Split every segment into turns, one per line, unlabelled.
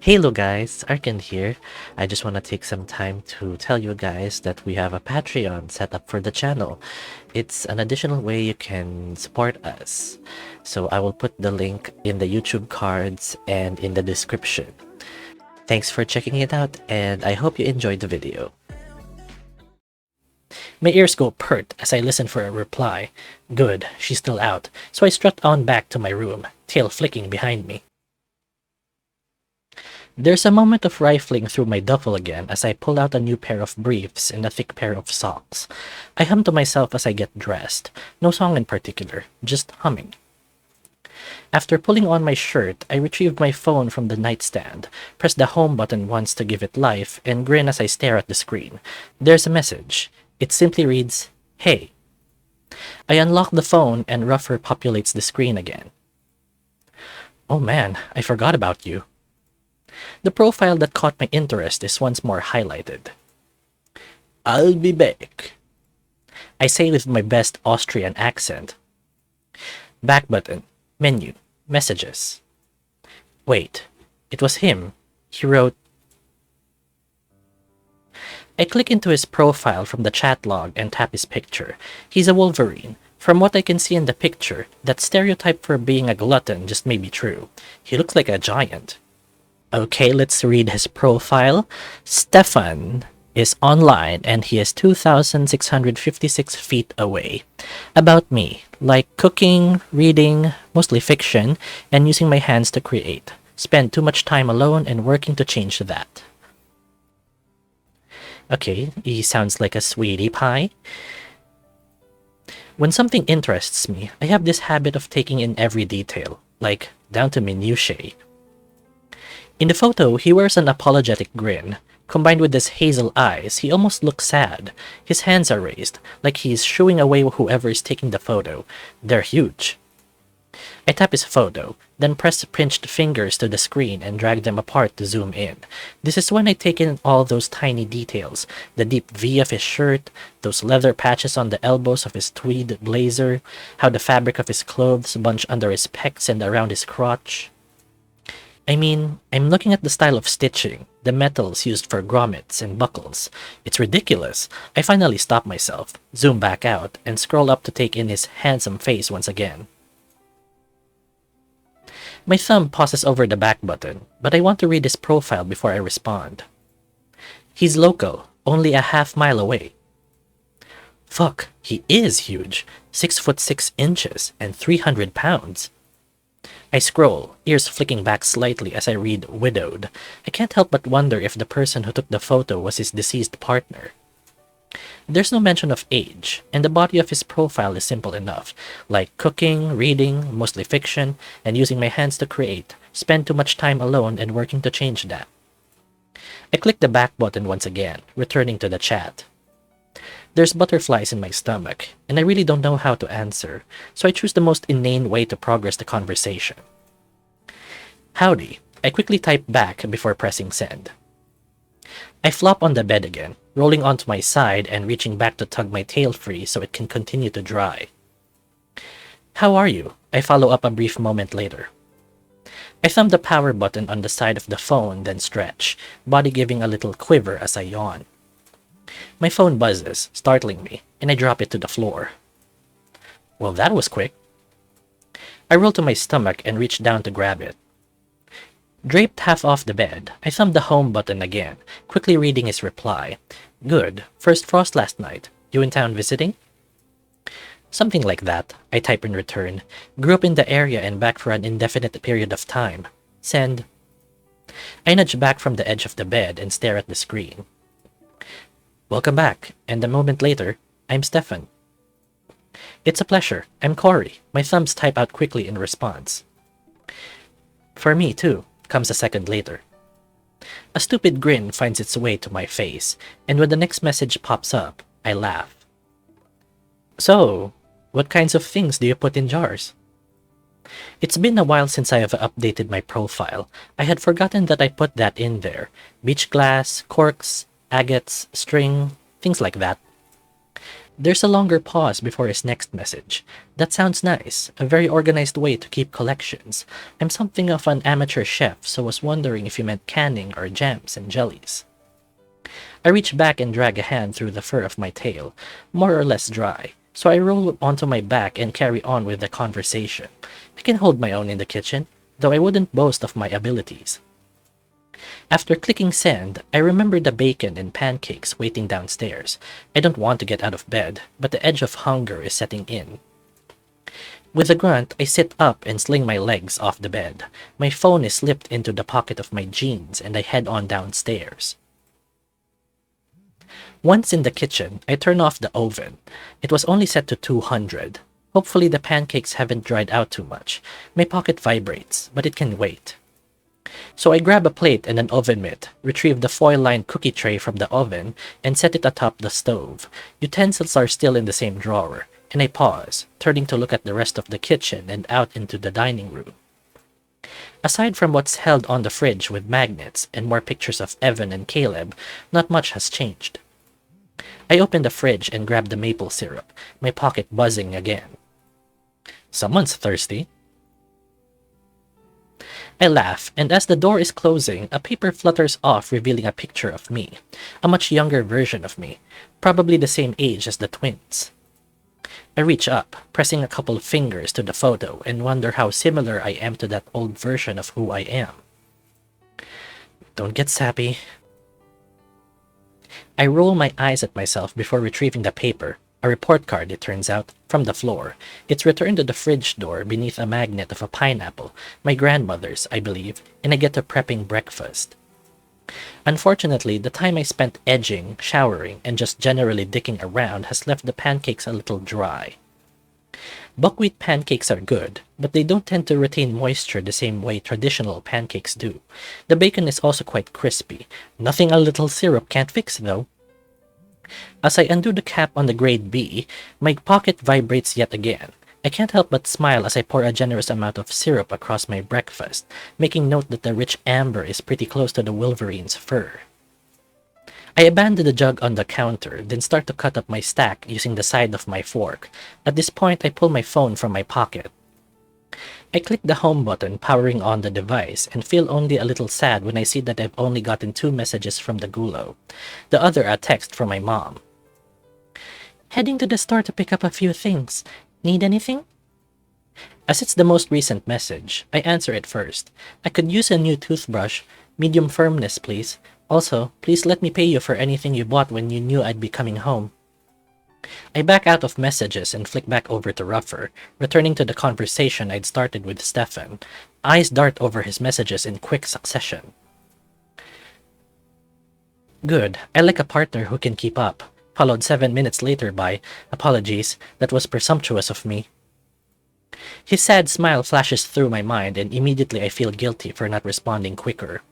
Hello guys, Arkan here. I just want to take some time to tell you guys that we have a Patreon set up for the channel. It's an additional way you can support us. So I will put the link in the YouTube cards and in the description. Thanks for checking it out and I hope you enjoyed the video. My ears go pert as I listen for a reply. Good, she's still out, so I strut on back to my room, tail flicking behind me. There's a moment of rifling through my duffel again as I pull out a new pair of briefs and a thick pair of socks. I hum to myself as I get dressed. No song in particular, just humming. After pulling on my shirt, I retrieve my phone from the nightstand, press the home button once to give it life, and grin as I stare at the screen. There's a message. It simply reads, "Hey." I unlock the phone and Ruffr populates the screen again. Oh man, I forgot about you. The profile that caught my interest is once more highlighted. "I'll be back," I say with my best Austrian accent. Back button, menu, messages. Wait, it was him. He wrote... I click into his profile from the chat log and tap his picture. He's a wolverine. From what I can see in the picture, that stereotype for being a glutton just may be true. He looks like a giant. Okay, let's read his profile. Stephan is online and he is 2,656 feet away. About me, like cooking, reading, mostly fiction, and using my hands to create. Spend too much time alone and working to change that. Okay, he sounds like a sweetie pie. When something interests me, I have this habit of taking in every detail, like down to minutiae. In the photo, he wears an apologetic grin. Combined with his hazel eyes, he almost looks sad. His hands are raised, like he's shooing away whoever is taking the photo. They're huge. I tap his photo, then press pinched fingers to the screen and drag them apart to zoom in. This is when I take in all those tiny details. The deep V of his shirt, those leather patches on the elbows of his tweed blazer, how the fabric of his clothes bunch under his pecs and around his crotch. I mean, I'm looking at the style of stitching, the metals used for grommets and buckles. It's ridiculous. I finally stop myself, zoom back out, and scroll up to take in his handsome face once again. My thumb pauses over the back button, but I want to read his profile before I respond. He's local, only a half-mile away. Fuck, he is huge. 6'6" and 300 pounds. I scroll, ears flicking back slightly as I read widowed. I can't help but wonder if the person who took the photo was his deceased partner. There's no mention of age, and the body of his profile is simple enough, like cooking, reading, mostly fiction, and using my hands to create. Spend too much time alone and working to change that. I click the back button once again, returning to the chat. There's butterflies in my stomach, and I really don't know how to answer, so I choose the most inane way to progress the conversation. Howdy, I quickly type back before pressing send. I flop on the bed again, rolling onto my side and reaching back to tug my tail free so it can continue to dry. How are you? I follow up a brief moment later. I thumb the power button on the side of the phone, then stretch, body giving a little quiver as I yawn. My phone buzzes, startling me, and I drop it to the floor. Well, that was quick. I roll to my stomach and reach down to grab it. Draped half off the bed, I thumb the home button again, quickly reading his reply. Good. First frost last night. You in town visiting? Something like that, I type in return. Grew up in the area and back for an indefinite period of time. Send. I nudge back from the edge of the bed and stare at the screen. Welcome back, and a moment later, I'm Stephan. It's a pleasure. I'm Corey. My thumbs type out quickly in response. For me, too, comes a second later. A stupid grin finds its way to my face, and when the next message pops up, I laugh. So, what kinds of things do you put in jars? It's been a while since I have updated my profile. I had forgotten that I put that in there. Beach glass, corks, agates, string, things like that. There's a longer pause before his next message. That sounds nice. A very organized way to keep collections. I'm something of an amateur chef, so was wondering if you meant canning or jams and jellies. I reach back and drag a hand through the fur of my tail, more or less dry, so I roll onto my back and carry on with the conversation. I can hold my own in the kitchen, though I wouldn't boast of my abilities. After clicking send, I remember the bacon and pancakes waiting downstairs. I don't want to get out of bed, but the edge of hunger is setting in. With a grunt, I sit up and sling my legs off the bed. My phone is slipped into the pocket of my jeans and I head on downstairs. Once in the kitchen, I turn off the oven. It was only set to 200. Hopefully the pancakes haven't dried out too much. My pocket vibrates, but it can wait. So I grab a plate and an oven mitt, retrieve the foil-lined cookie tray from the oven, and set it atop the stove. Utensils are still in the same drawer, and I pause, turning to look at the rest of the kitchen and out into the dining room. Aside from what's held on the fridge with magnets and more pictures of Evan and Caleb, not much has changed. I open the fridge and grab the maple syrup, my pocket buzzing again. Someone's thirsty. I laugh, and as the door is closing, a paper flutters off revealing a picture of me, a much younger version of me, probably the same age as the twins. I reach up, pressing a couple of fingers to the photo, and wonder how similar I am to that old version of who I am. Don't get sappy. I roll my eyes at myself before retrieving the paper, a report card, it turns out, from the floor. It's returned to the fridge door beneath a magnet of a pineapple, my grandmother's, I believe, and I get to prepping breakfast. Unfortunately, the time I spent edging, showering, and just generally dicking around has left the pancakes a little dry. Buckwheat pancakes are good, but they don't tend to retain moisture the same way traditional pancakes do. The bacon is also quite crispy. Nothing a little syrup can't fix, though. As I undo the cap on the grade B, my pocket vibrates yet again. I can't help but smile as I pour a generous amount of syrup across my breakfast, making note that the rich amber is pretty close to the wolverine's fur. I abandon the jug on the counter, then start to cut up my stack using the side of my fork. At this point, I pull my phone from my pocket. I click the home button, powering on the device, and feel only a little sad when I see that I've only gotten 2 messages from the gulo. The other a text from my mom. Heading to the store to pick up a few things. Need anything? As it's the most recent message, I answer it first. I could use a new toothbrush. Medium firmness, please. Also, please let me pay you for anything you bought when you knew I'd be coming home. I back out of messages and flick back over to Ruffr, returning to the conversation I'd started with Stephan. Eyes dart over his messages in quick succession. Good, I like a partner who can keep up, followed 7 minutes later by, apologies, that was presumptuous of me. His sad smile flashes through my mind and immediately I feel guilty for not responding quicker.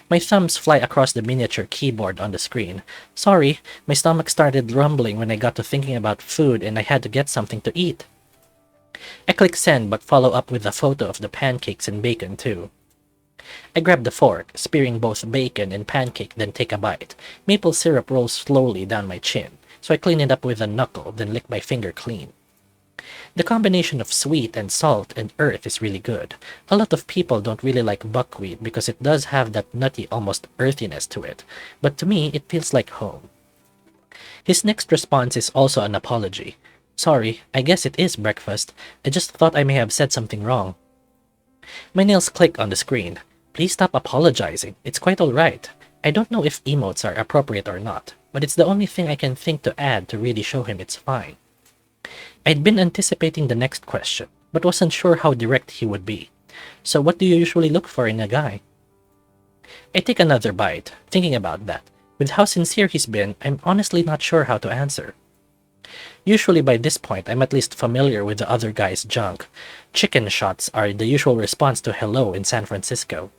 My thumbs fly across the miniature keyboard on the screen. Sorry, my stomach started rumbling when I got to thinking about food and I had to get something to eat. I click send but follow up with a photo of the pancakes and bacon too. I grab the fork, spearing both bacon and pancake, then take a bite. Maple syrup rolls slowly down my chin, so I clean it up with a knuckle, then lick my finger clean. The combination of sweet and salt and earth is really good. A lot of people don't really like buckwheat because it does have that nutty, almost earthiness to it, but to me it feels like home. His next response is also an apology. Sorry, I guess it is breakfast. I just thought I may have said something wrong. My nails click on the screen. Please stop apologizing. It's quite alright. I don't know if emotes are appropriate or not, but it's the only thing I can think to add to really show him it's fine. I'd been anticipating the next question, but wasn't sure how direct he would be. So what do you usually look for in a guy? I take another bite, thinking about that. With how sincere he's been, I'm honestly not sure how to answer. Usually by this point, I'm at least familiar with the other guy's junk. Chicken shots are the usual response to hello in San Francisco.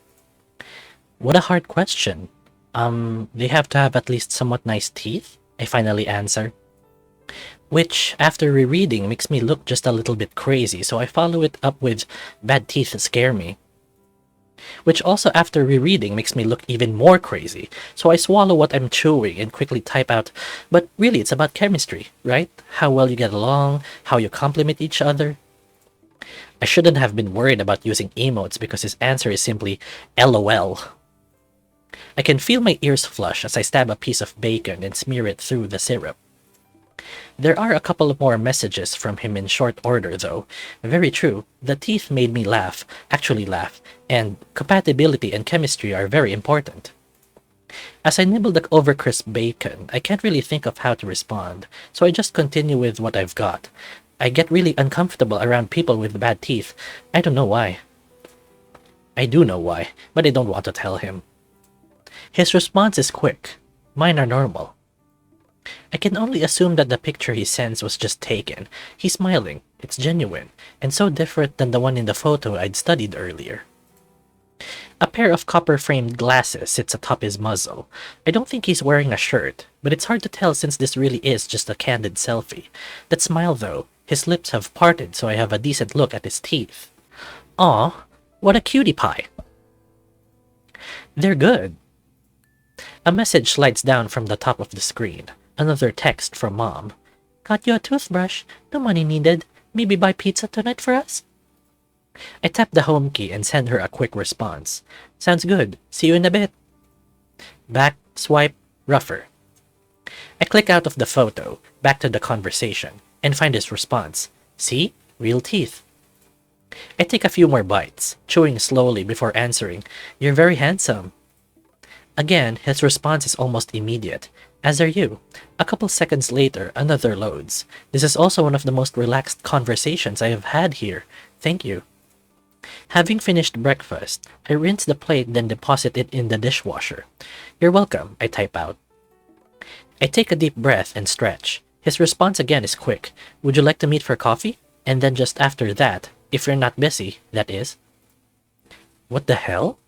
What a hard question. They have to have at least somewhat nice teeth? I finally answer. Which, after rereading, makes me look just a little bit crazy, so I follow it up with bad teeth scare me. which also after rereading makes me look even more crazy. So I swallow what I'm chewing and quickly type out, but really it's about chemistry, right? How well you get along, how you complement each other. I shouldn't have been worried about using emotes because his answer is simply LOL. I can feel my ears flush as I stab a piece of bacon and smear it through the syrup. There are a couple of more messages from him in short order though. Very true, the teeth made me laugh, actually laugh, and compatibility and chemistry are very important. As I nibble the overcrisp bacon, I can't really think of how to respond, so I just continue with what I've got. I get really uncomfortable around people with bad teeth. I don't know why. I do know why, but I don't want to tell him. His response is quick. Mine are normal. I can only assume that the picture he sends was just taken. He's smiling. It's genuine, and so different than the one in the photo I'd studied earlier. A pair of copper-framed glasses sits atop his muzzle. I don't think he's wearing a shirt, but it's hard to tell since this really is just a candid selfie. That smile though, his lips have parted so I have a decent look at his teeth. Aw, what a cutie pie. They're good. A message slides down from the top of the screen. Another text from Mom. Got you a toothbrush. No money needed. Maybe buy pizza tonight for us? I tap the home key and send her a quick response. Sounds good. See you in a bit. Back, swipe, Ruffr. I click out of the photo, back to the conversation, and find his response. See? Real teeth. I take a few more bites, chewing slowly before answering. You're very handsome. Again, his response is almost immediate. As are you. A couple seconds later, another loads. This is also one of the most relaxed conversations I have had here. Thank you. Having finished breakfast, I rinse the plate then deposit it in the dishwasher. You're welcome, I type out. I take a deep breath and stretch. His response again is quick. Would you like to meet for coffee? And then just after that, if you're not busy, that is. What the hell?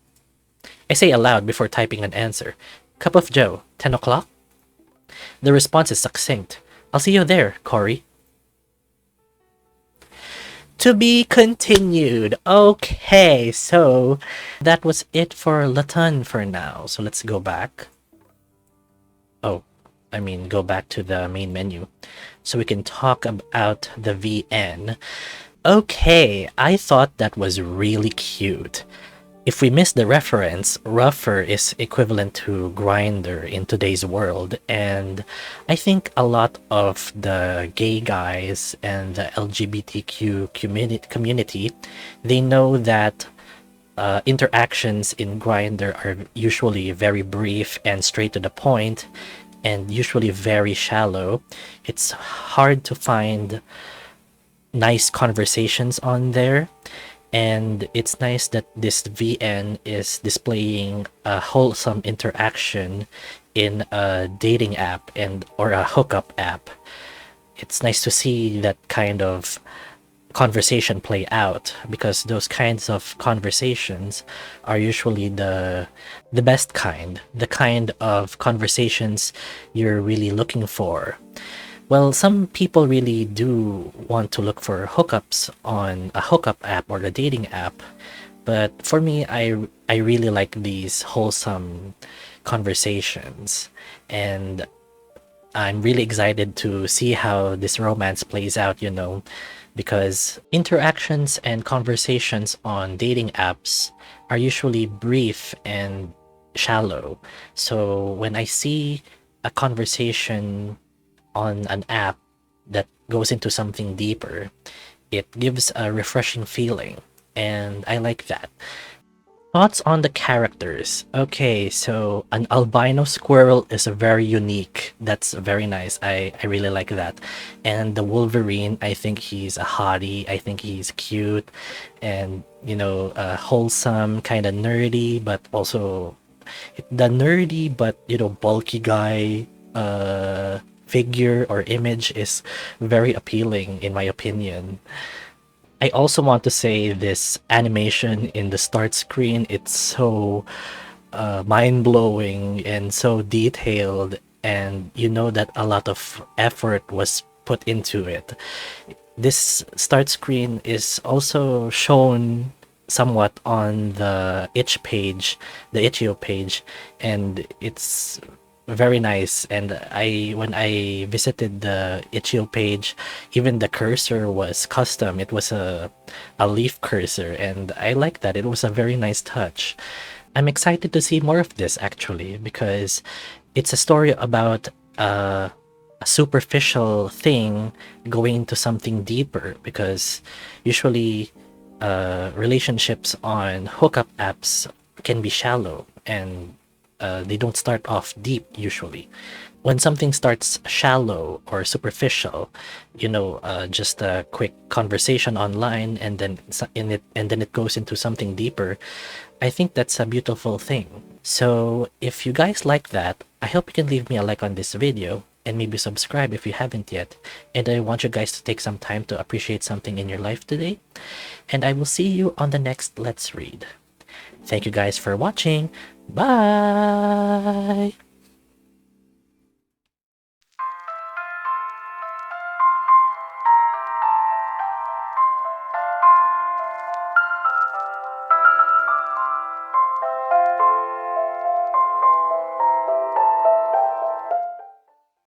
I say aloud before typing an answer. Cup of joe, 10 o'clock? The response is succinct. I'll see you there, Corey. To be continued. Okay, so that was it for LAutomne for now. So let's go back. Go back to the main menu so we can talk about the VN. Okay, I thought that was really cute. If we miss the reference, Ruffr is equivalent to Grindr in today's world, and I think a lot of the gay guys and the LGBTQ community, they know that interactions in Grindr are usually very brief and straight to the point, and usually very shallow. It's hard to find nice conversations on there. And it's nice that this VN is displaying a wholesome interaction in a dating app or a hookup app. It's nice to see that kind of conversation play out, because those kinds of conversations are usually the best kind, the kind of conversations you're really looking for. Well, some people really do want to look for hookups on a hookup app or a dating app, but for me, I really like these wholesome conversations, and I'm really excited to see how this romance plays out, because interactions and conversations on dating apps are usually brief and shallow. So when I see a conversation on an app that goes into something deeper, it gives a refreshing feeling, and I like that. Thoughts on the characters. Okay, so an albino squirrel is very unique. That's very nice. I really like that. And the Wolverine, I think he's a hottie. I think he's cute and, wholesome, kind of nerdy, but also the nerdy but, bulky guy figure or image is very appealing in my opinion. I also want to say this animation in the start screen, it's so mind-blowing and so detailed, and that a lot of effort was put into it. This start screen is also shown somewhat on the the itch.io page, and it's very nice. And when I visited the itch.io page, even the cursor was custom. It was a leaf cursor, and I like that. It was a very nice touch. I'm excited to see more of this actually, because it's a story about a superficial thing going into something deeper, because usually relationships on hookup apps can be shallow, and they don't start off deep usually. When something starts shallow or superficial, just a quick conversation online, and then it goes into something deeper, I think that's a beautiful thing. So if you guys like that, I hope you can leave me a like on this video, and maybe subscribe if you haven't yet. And I want you guys to take some time to appreciate something in your life today. And I will see you on the next Let's Read. Thank you guys for watching. Bye!